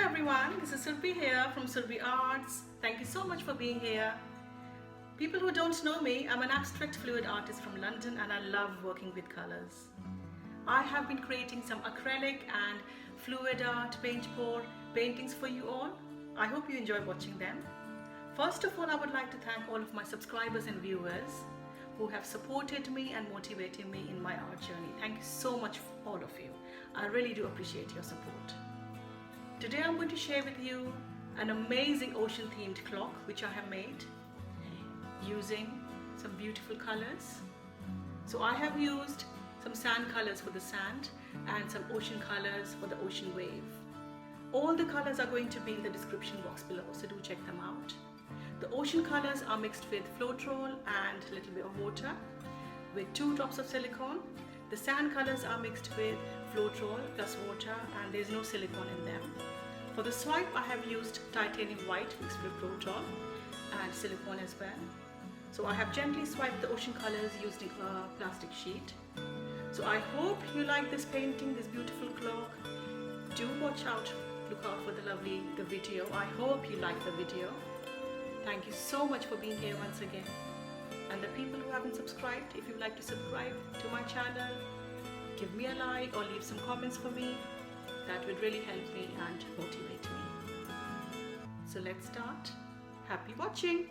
everyone, this is Surbhi here from Surbhi Arts. Thank you so much for being here. People who don't know me, I'm an abstract fluid artist from London and I love working with colors. I have been creating some acrylic and fluid art, paint pour paintings for you all. I hope you enjoy watching them. First of all, I would like to thank all of my subscribers and viewers who have supported me and motivated me in my art journey. Thank you so much, all of you. I really do appreciate your support. Today I'm going to share with you an amazing ocean themed clock which I have made using some beautiful colors. So I have used some sand colors for the sand and some ocean colors for the ocean wave. All the colors are going to be in the description box below, so do check them out. The ocean colors are mixed with Floetrol and a little bit of water with 2 drops of silicone. The sand colors are mixed with Floetrol plus water and there is no silicone in them. For the swipe, I have used titanium white mixed with Floetrol and silicone as well. So I have gently swiped the ocean colors using a plastic sheet. So I hope you like this painting, this beautiful clock. Do watch out, look out for the video. I hope you like the video. Thank you so much for being here once again. And the people who haven't subscribed, if you'd like to subscribe to my channel, give me a like or leave some comments for me. That would really help me and motivate me. So let's start. Happy watching!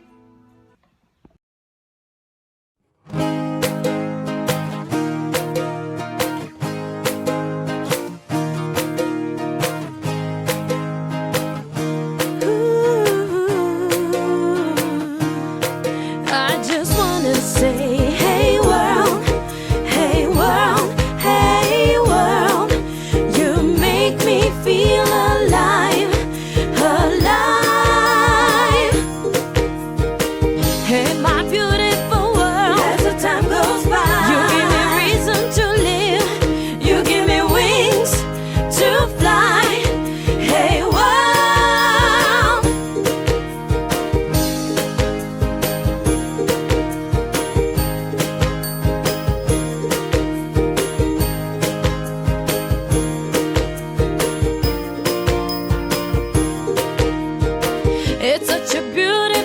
It's such a beautiful